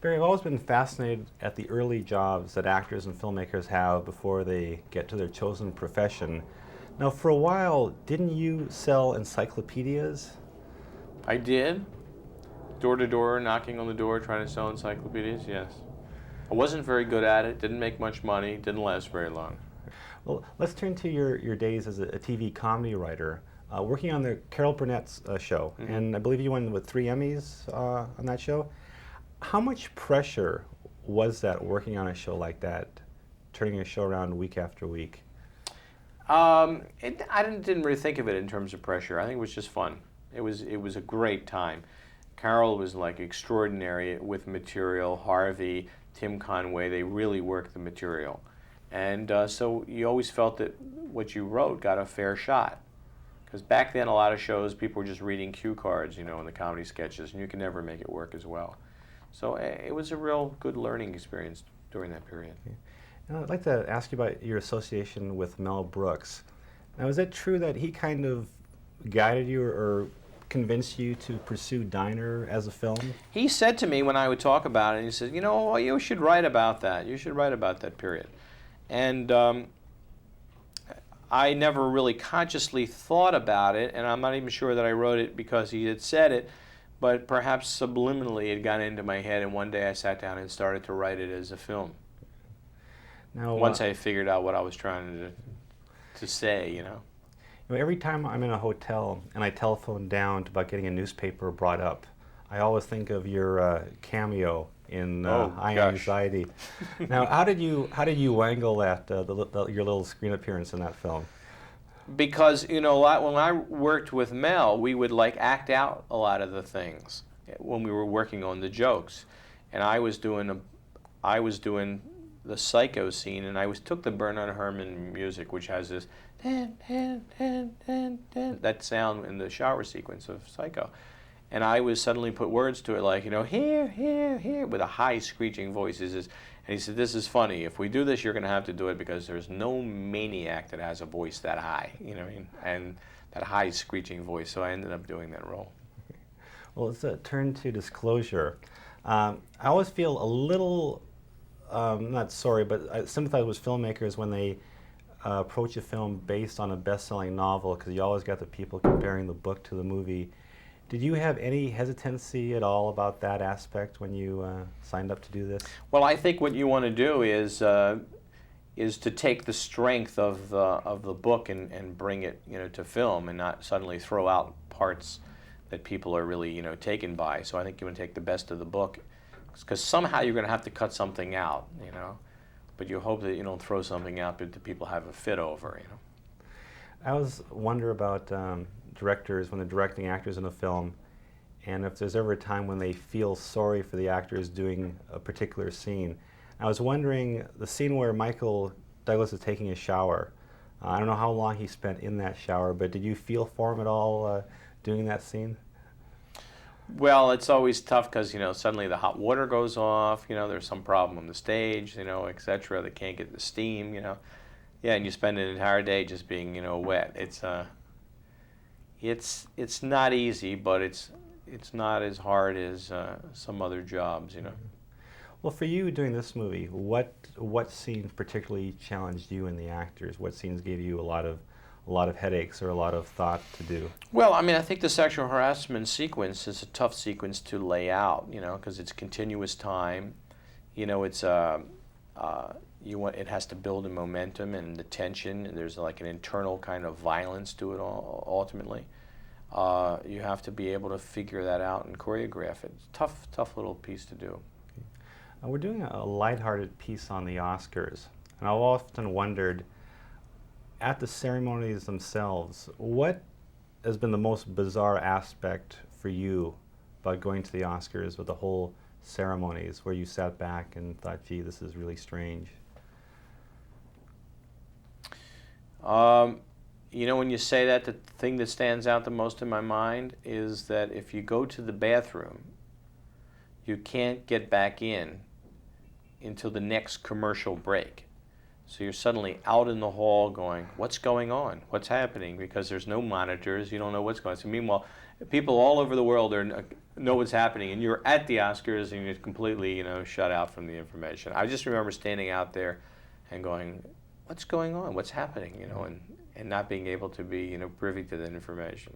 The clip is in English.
Barry, I've always been fascinated at the early jobs that actors and filmmakers have before they get to their chosen profession. Now, for a while, didn't you sell encyclopedias? I did. Door to door, knocking on the door, trying to sell encyclopedias, yes. I wasn't very good at it, didn't make much money, didn't last very long. Well, let's turn to your days as a TV comedy writer, working on the Carol Burnett show. Mm-hmm. And I believe you won with 3 Emmys on that show. How much pressure was that working on a show like that, turning a show around week after week? I didn't really think of it in terms of pressure. I think it was just fun. It was a great time. Carol was like extraordinary with material. Harvey, Tim Conway, they really worked the material. And so you always felt that what you wrote got a fair shot. Because back then a lot of shows, people were just reading cue cards, in the comedy sketches, and you could never make it work as well. So it was a real good learning experience during that period. Okay. And I'd like to ask you about your association with Mel Brooks. Now, is it true that he kind of guided you or convinced you to pursue Diner as a film? He said to me when I would talk about it, he said, you should write about that. You should write about that period. And I never really consciously thought about it, and I'm not even sure that I wrote it because he had said it, but perhaps subliminally it got into my head, and one day I sat down and started to write it as a film. Now, Once I figured out what I was trying to say. Every time I'm in a hotel and I telephone down about getting a newspaper brought up, I always think of your cameo in High Anxiety. Now, how did you wangle that your little screen appearance in that film? Because when I worked with Mel, we would act out a lot of the things when we were working on the jokes, and I was doing the Psycho scene, and I took the Bernard Herrmann music, which has this that sound in the shower sequence of Psycho, and I was suddenly put words to it here, here, here, with a high screeching voice. And he said, this is funny. If we do this, you're going to have to do it because there's no maniac that has a voice that high, and that high screeching voice. So I ended up doing that role. Well, let's turn to disclosure. I always feel a little, not sorry, but I sympathize with filmmakers when they approach a film based on a best-selling novel, because you always got the people comparing the book to the movie. Did you have any hesitancy at all about that aspect when you signed up to do this? Well, I think what you want to do is to take the strength of the book and bring it to film, and not suddenly throw out parts that people are really taken by. So I think you want to take the best of the book, because somehow you're going to have to cut something out, but you hope that you don't throw something out that people have a fit over. I always wonder about directors when they're directing actors in a film, and if there's ever a time when they feel sorry for the actors doing a particular scene. I was wondering, the scene where Michael Douglas is taking a shower, I don't know how long he spent in that shower, but did you feel for him at all doing that scene? Well, it's always tough because suddenly the hot water goes off, there's some problem on the stage, etc. They can't get the steam, yeah, and you spend an entire day just being wet. It's not easy, but it's not as hard as some other jobs, Well, for you doing this movie, what scenes particularly challenged you and the actors? What scenes gave you a lot of headaches or a lot of thought to do? Well, I think the sexual harassment sequence is a tough sequence to lay out, because it's continuous time. It's it has to build a momentum and the tension, and there's an internal kind of violence to it all, ultimately. You have to be able to figure that out and choreograph it. It's a tough little piece to do. We're doing a lighthearted piece on the Oscars, and I've often wondered, at the ceremonies themselves, what has been the most bizarre aspect for you about going to the Oscars with the whole ceremonies, where you sat back and thought, gee, this is really strange? When you say that, the thing that stands out the most in my mind is that if you go to the bathroom, you can't get back in until the next commercial break. So you're suddenly out in the hall going, what's going on? What's happening? Because there's no monitors. You don't know what's going on. So meanwhile, people all over the world know what's happening, and you're at the Oscars and you're completely, shut out from the information. I just remember standing out there and going, what's going on? What's happening? And not being able to be, privy to that information.